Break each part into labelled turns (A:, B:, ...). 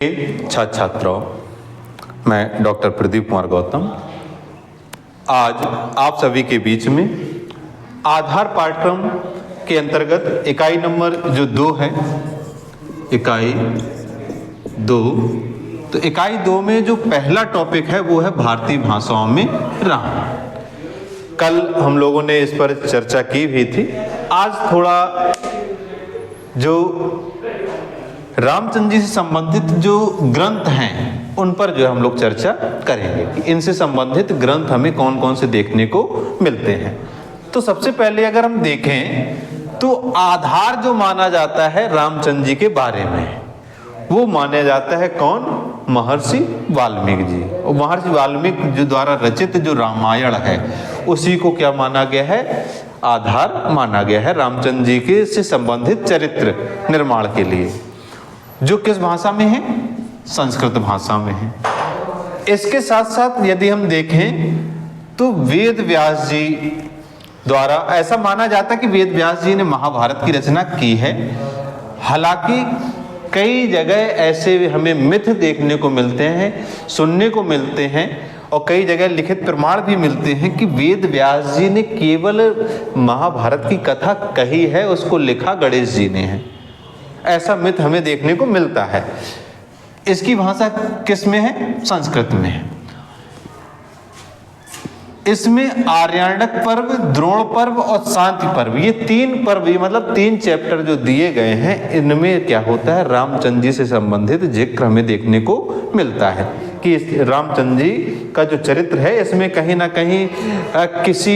A: छात्र छात्राओं, मैं डॉक्टर प्रदीप कुमार गौतम आज आप सभी के बीच में आधार पाठ्यक्रम के अंतर्गत इकाई नंबर जो 2 है, इकाई 2। तो इकाई 2 में जो पहला टॉपिक है वो है भारतीय भाषाओं में राम। कल हम लोगों ने इस पर चर्चा की भी थी। आज थोड़ा जो रामचंद्र जी से संबंधित जो ग्रंथ हैं उन पर जो हम लोग चर्चा करेंगे कि इनसे संबंधित ग्रंथ हमें कौन कौन से देखने को मिलते हैं। तो सबसे पहले अगर हम देखें तो आधार जो माना जाता है रामचंद्र जी के बारे में, वो माना जाता है कौन? महर्षि वाल्मीकि जी। और महर्षि वाल्मीकि जो द्वारा रचित जो रामायण है उसी को क्या माना गया है? आधार माना गया है रामचंद्र जी के से संबंधित चरित्र निर्माण के लिए, जो किस भाषा में है? संस्कृत भाषा में है। इसके साथ साथ यदि हम देखें तो वेद व्यास जी द्वारा ऐसा माना जाता है कि वेद व्यास जी ने महाभारत की रचना की है। हालांकि कई जगह ऐसे हमें मिथ देखने को मिलते हैं, सुनने को मिलते हैं और कई जगह लिखित प्रमाण भी मिलते हैं कि वेद व्यास जी ने केवल महाभारत की कथा कही है, उसको लिखा गणेश जी ने है। ऐसा मिथ हमें देखने को मिलता है। इसकी भाषा किस में है? संस्कृत में है। इसमें आर्याणक पर्व, द्रोण पर्व और शांति पर्व, ये 3 पर्व, ये मतलब 3 चैप्टर जो दिए गए हैं, इनमें क्या होता है? रामचंद्र जी से संबंधित जिक्र हमें देखने को मिलता है कि रामचंद्र जी का जो चरित्र है इसमें कहीं ना कहीं किसी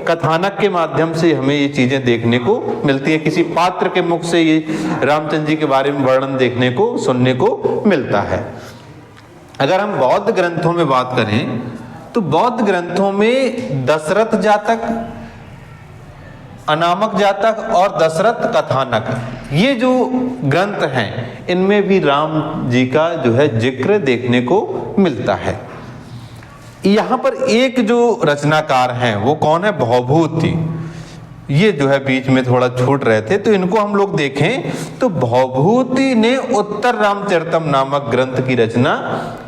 A: कथानक के माध्यम से हमें ये चीजें देखने को मिलती है, किसी पात्र के मुख से ये रामचंद्र जी के बारे में वर्णन देखने को, सुनने को मिलता है। अगर हम बौद्ध ग्रंथों में बात करें तो बौद्ध ग्रंथों में दशरथ जातक, अनामक जातक और दशरथ कथानक, ये जो ग्रंथ हैं इनमें भी राम जी का जो है जिक्र देखने को मिलता है। यहाँ पर एक जो रचनाकार हैं वो कौन है? भौभूति। ये जो है बीच में थोड़ा छूट रहे थे, तो इनको हम लोग देखें तो भौभूति ने उत्तर रामचरितम नामक ग्रंथ की रचना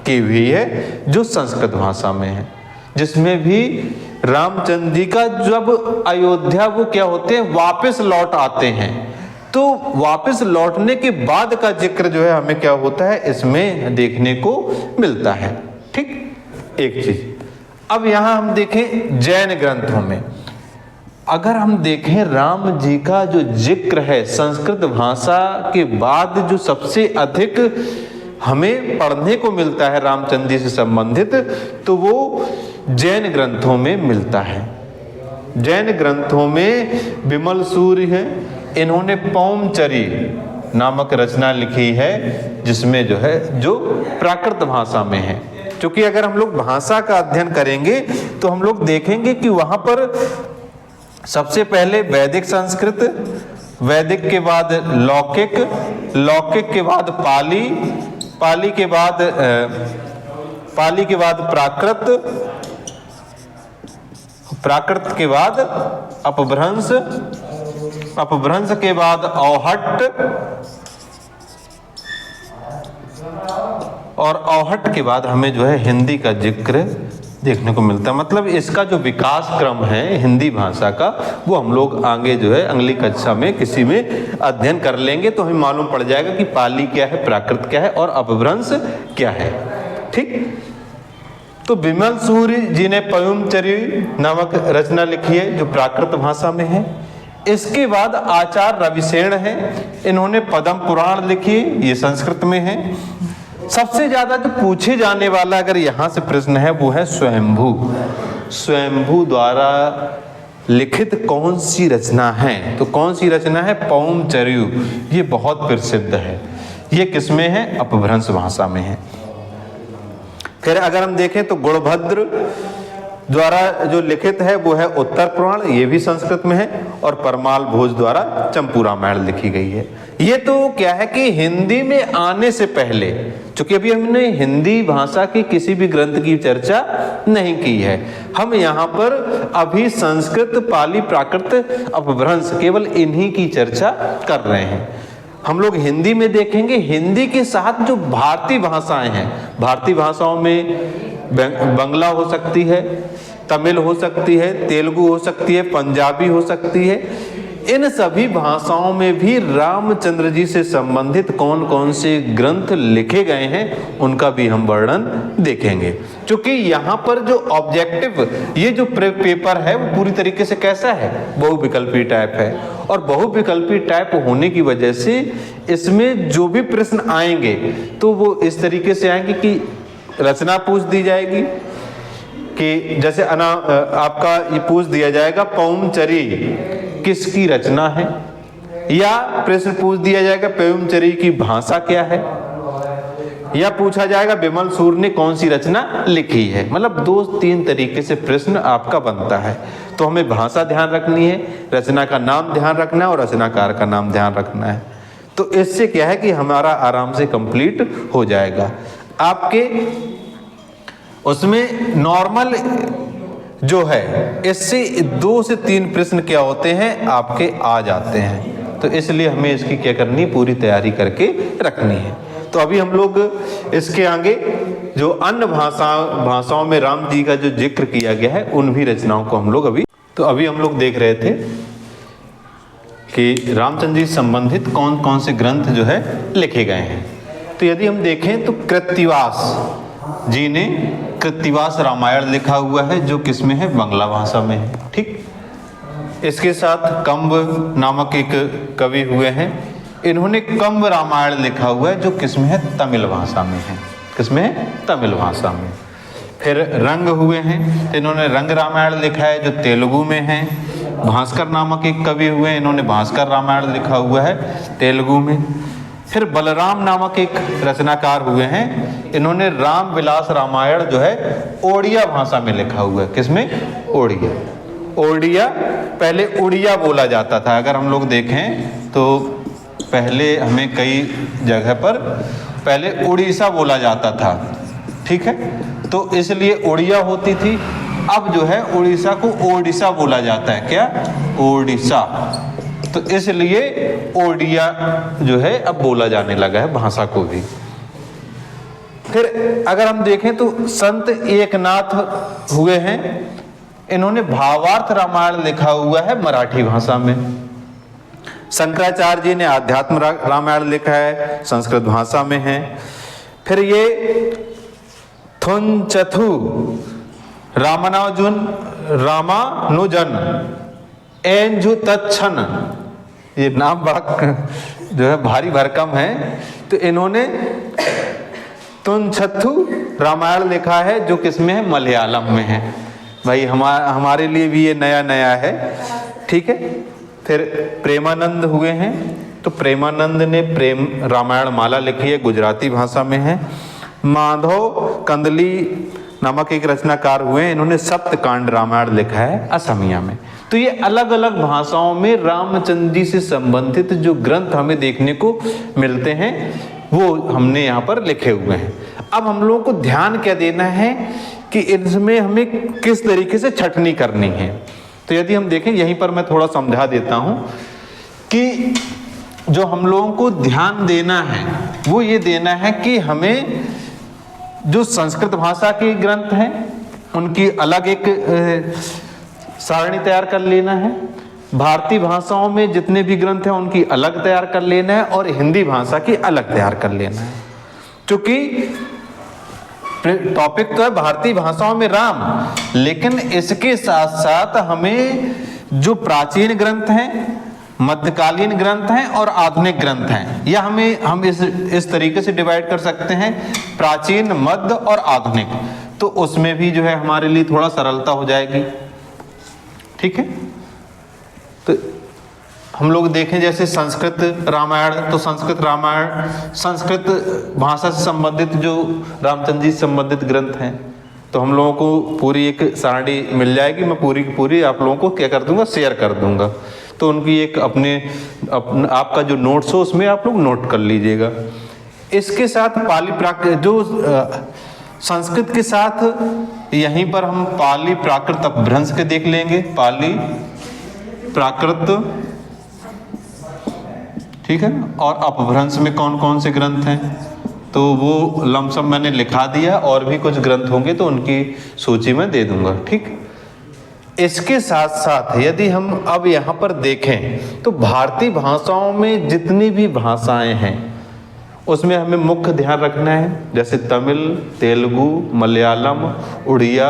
A: की हुई है जो संस्कृत भाषा में है, जिसमें भी रामचंद्र जी का जब अयोध्या वो क्या होते हैं, वापस लौट आते हैं, तो वापस लौटने के बाद का जिक्र जो है हमें क्या होता है इसमें देखने को मिलता है। ठीक, एक चीज। अब यहां हम देखें जैन ग्रंथों में, अगर हम देखें राम जी का जो जिक्र है संस्कृत भाषा के बाद जो सबसे अधिक हमें पढ़ने को मिलता है रामचंद्र जी से संबंधित, तो वो जैन ग्रंथों में मिलता है। जैन ग्रंथों में विमल सूर्य है, इन्होंने पौमचरी नामक रचना लिखी है जिसमें जो है जो प्राकृत भाषा में है। क्योंकि अगर हम लोग भाषा का अध्ययन करेंगे तो हम लोग देखेंगे कि वहां पर सबसे पहले वैदिक संस्कृत, वैदिक के बाद लौकिक, लौकिक के बाद पाली, पाली के बाद प्राकृत, प्राकृत के बाद अपभ्रंश, अपभ्रंश के बाद औहट और औहट के बाद हमें जो है हिंदी का जिक्र देखने को मिलता है। मतलब इसका जो विकास क्रम है हिंदी भाषा का वो हम लोग आगे जो है अगली कक्षा में किसी में अध्ययन कर लेंगे, तो हमें मालूम पड़ जाएगा कि पाली क्या है, प्राकृत क्या है और अपभ्रंश क्या है। ठीक, तो विमल सूर्य जी ने पौमचरी नामक रचना लिखी है जो प्राकृत भाषा में है। इसके बाद आचार्य रविसेन है, इन्होंने पद्म पुराण लिखी, ये संस्कृत में है। सबसे ज्यादा जो पूछे जाने वाला अगर यहां से प्रश्न है वो है स्वयंभू। स्वयंभू द्वारा लिखित कौन सी रचना है? तो कौन सी रचना है? पौमचर्यु। ये बहुत प्रसिद्ध है। ये किसमें है? अपभ्रंश भाषा में है। फिर अगर हम देखें तो गुणभद्र द्वारा जो लिखित है वो है उत्तर पुराण, ये भी संस्कृत में है। और परमाल भोज द्वारा चंपू रामायण लिखी गई है। ये तो क्या है कि हिंदी में आने से पहले, चूंकि अभी हमने हिंदी भाषा की किसी भी ग्रंथ की चर्चा नहीं की है, हम यहाँ पर अभी संस्कृत, पाली, प्राकृत, अपभ्रंश केवल इन्हीं की चर्चा कर रहे हैं। हम लोग हिंदी में देखेंगे, हिंदी के साथ जो भारतीय भाषाएं हैं, भारतीय भाषाओं में बंगला हो सकती है, तमिल हो सकती है, तेलुगु हो सकती है, पंजाबी हो सकती है, इन सभी भाषाओं में भी रामचंद्र जी से संबंधित कौन कौन से ग्रंथ लिखे गए हैं उनका भी हम वर्णन देखेंगे। क्योंकि यहाँ पर जो ऑब्जेक्टिव ये जो पेपर है वो पूरी तरीके से कैसा है, बहुविकल्पी टाइप है। और बहुविकल्पी टाइप होने की वजह से इसमें जो भी प्रश्न आएंगे तो वो इस तरीके से आएंगे कि रचना पूछ दी जाएगी, कि जैसे आपका ये पूछ दिया जाएगा पौमचरी किसकी रचना है, या प्रश्न पूछ दिया जाएगा पौमचरी की भाषा क्या है, या पूछा जाएगा विमल सूर ने कौन सी रचना लिखी है। मतलब 2-3 तरीके से प्रश्न आपका बनता है। तो हमें भाषा ध्यान रखनी है, रचना का नाम ध्यान रखना है और रचनाकार का नाम ध्यान रखना है। तो इससे क्या है कि हमारा आराम से कंप्लीट हो जाएगा। आपके उसमें नॉर्मल जो है इससे 2 से 3 प्रश्न क्या होते हैं आपके आ जाते हैं। तो इसलिए हमें इसकी क्या करनी, पूरी तैयारी करके रखनी है। तो अभी हम लोग इसके आगे जो अन्य भाषाओं में राम जी का जो जिक्र किया गया है उन भी रचनाओं को हम लोग अभी हम लोग देख रहे थे कि रामचंद्र जी संबंधित कौन कौन से ग्रंथ जो है लिखे गए हैं। तो यदि हम देखें तो कृत्तिवास जी ने कृत्तिवास रामायण लिखा हुआ है जो किसमें है, बांग्ला भाषा में है। ठीक, इसके साथ कंब नामक एक कवि हुए हैं, इन्होंने कंब रामायण लिखा हुआ है जो किसमें है, तमिल भाषा में है। किसमें है, तमिल भाषा में। फिर रंग हुए हैं तो इन्होंने रंग रामायण लिखा है जो तेलुगु में है। भास्कर नामक एक कवि हुए हैं, इन्होंने भास्कर रामायण लिखा हुआ है तेलुगु में। फिर बलराम नामक एक रचनाकार हुए हैं, इन्होंने राम विलास रामायण जो है ओडिया भाषा में लिखा हुआ है। किसमें, ओडिया। पहले उड़िया बोला जाता था। अगर हम लोग देखें तो पहले हमें कई जगह पर पहले उड़ीसा बोला जाता था। ठीक है, तो इसलिए उड़िया होती थी। अब जो है उड़ीसा को ओडिशा बोला जाता है। क्या, ओडिशा। तो इसलिए ओडिया जो है अब बोला जाने लगा है भाषा को भी। फिर अगर हम देखें तो संत एकनाथ हुए हैं, इन्होंने भावार्थ रामायण लिखा हुआ है मराठी भाषा में। शंकराचार्य जी ने आध्यात्म रामायण लिखा है, संस्कृत भाषा में है। फिर ये थुनचथु रामानुजन एंजुतच्छन, ये नाम बड़ा जो है भारी भरकम है। तो इन्होंने तुनछथु रामायण लिखा है जो किसमें है, मलयालम में है। भाई हमारे लिए भी ये नया है। ठीक है। फिर प्रेमानंद हुए हैं, तो प्रेमानंद ने प्रेम रामायण माला लिखी है, गुजराती भाषा में है। माधव कंदली नामक एक रचनाकार हुए हैं, इन्होंने सप्तकांड रामायण लिखा है असमिया में। तो ये अलग अलग भाषाओं में रामचंद्र जी से संबंधित जो ग्रंथ हमें देखने को मिलते हैं वो हमने यहाँ पर लिखे हुए हैं। अब हम लोगों को ध्यान क्या देना है कि इसमें हमें किस तरीके से छटनी करनी है। तो यदि हम देखें, यहीं पर मैं थोड़ा समझा देता हूँ कि जो हम लोगों को ध्यान देना है वो ये देना है कि हमें जो संस्कृत भाषा के ग्रंथ हैं उनकी अलग एक सारणी तैयार कर लेना है। भारतीय भाषाओं में जितने भी ग्रंथ हैं उनकी अलग तैयार कर लेना है और हिंदी भाषा की अलग तैयार कर लेना है। क्योंकि टॉपिक तो है भारतीय भाषाओं में राम, लेकिन इसके साथ साथ हमें जो प्राचीन ग्रंथ हैं, मध्यकालीन ग्रंथ हैं और आधुनिक ग्रंथ हैं, या हम इस तरीके से डिवाइड कर सकते हैं, प्राचीन, मध्य और आधुनिक। तो उसमें भी जो है हमारे लिए थोड़ा सरलता हो जाएगी। ठीक है। तो हम लोग देखें जैसे संस्कृत रामायण, तो संस्कृत रामायण संस्कृत भाषा से संबंधित जो रामचंद्र जी से संबंधित ग्रंथ हैं, तो हम लोगों को पूरी एक सारणी मिल जाएगी। मैं पूरी की पूरी आप लोगों को क्या कर दूंगा, शेयर कर दूंगा। तो उनकी एक आपका जो नोट्स हो उसमें आप लोग नोट कर लीजिएगा। इसके साथ पाली प्राकृत जो संस्कृत के साथ यहीं पर हम पाली प्राकृत अपभ्रंश के देख लेंगे। पाली प्राकृत ठीक है ना। और अपभ्रंश में कौन कौन से ग्रंथ हैं, तो वो लमसम मैंने लिखा दिया, और भी कुछ ग्रंथ होंगे तो उनकी सूची में दे दूंगा, ठीक। इसके साथ साथ यदि हम अब यहाँ पर देखें तो भारतीय भाषाओं में जितनी भी भाषाएं हैं उसमें हमें मुख्य ध्यान रखना है, जैसे तमिल, तेलुगु, मलयालम, उड़िया,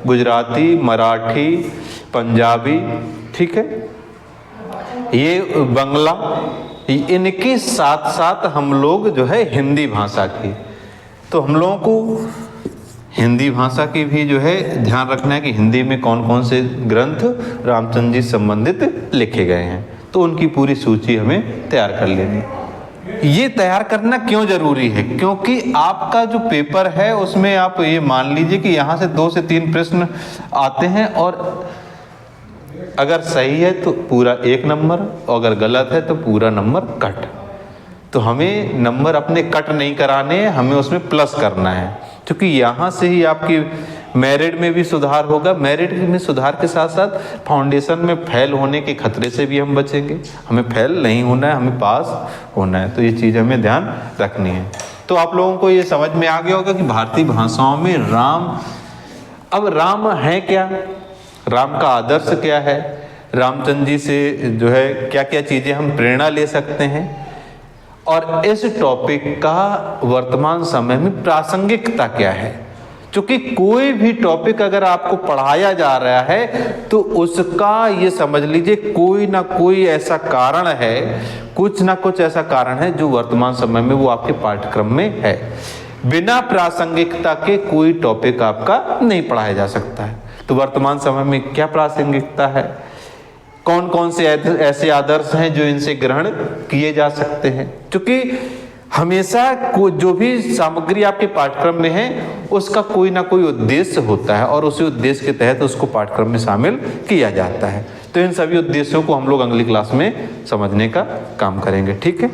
A: गुजराती, मराठी, पंजाबी, ठीक है, ये बंगला, इनके साथ साथ हम लोग जो है हिंदी भाषा की, तो हम लोगों को हिंदी भाषा की भी जो है ध्यान रखना है कि हिंदी में कौन कौन से ग्रंथ रामचंद्र जी संबंधित लिखे गए हैं, तो उनकी पूरी सूची हमें तैयार कर लेनी। ये तैयार करना क्यों जरूरी है, क्योंकि आपका जो पेपर है उसमें आप ये मान लीजिए कि यहाँ से 2 से 3 प्रश्न आते हैं, और अगर सही है तो पूरा 1 नंबर, और अगर गलत है तो पूरा नंबर कट। तो हमें नंबर अपने कट नहीं कराने हैं, हमें उसमें प्लस करना है, क्योंकि यहाँ से ही आपकी मेरिट में भी सुधार होगा। मेरिट में सुधार के साथ साथ फाउंडेशन में फेल होने के खतरे से भी हम बचेंगे। हमें फेल नहीं होना है, हमें पास होना है, तो ये चीज़ हमें ध्यान रखनी है। तो आप लोगों को ये समझ में आ गया होगा कि भारतीय भाषाओं में राम, अब राम है क्या, राम का आदर्श क्या है, रामचंद्र जी से जो है क्या क्या चीज़ें हम प्रेरणा ले सकते हैं, और इस टॉपिक का वर्तमान समय में प्रासंगिकता क्या है। क्योंकि कोई भी टॉपिक अगर आपको पढ़ाया जा रहा है तो उसका ये समझ लीजिए कोई ना कोई ऐसा कारण है, कुछ ना कुछ ऐसा कारण है जो वर्तमान समय में वो आपके पाठ्यक्रम में है। बिना प्रासंगिकता के कोई टॉपिक आपका नहीं पढ़ाया जा सकता है। तो वर्तमान समय में क्या प्रासंगिकता है, कौन कौन से ऐसे आदर्श हैं जो इनसे ग्रहण किए जा सकते हैं, क्योंकि हमेशा जो भी सामग्री आपके पाठ्यक्रम में है उसका कोई ना कोई उद्देश्य होता है, और उसी उद्देश्य के तहत उसको पाठ्यक्रम में शामिल किया जाता है। तो इन सभी उद्देश्यों को हम लोग अगली क्लास में समझने का काम करेंगे, ठीक है।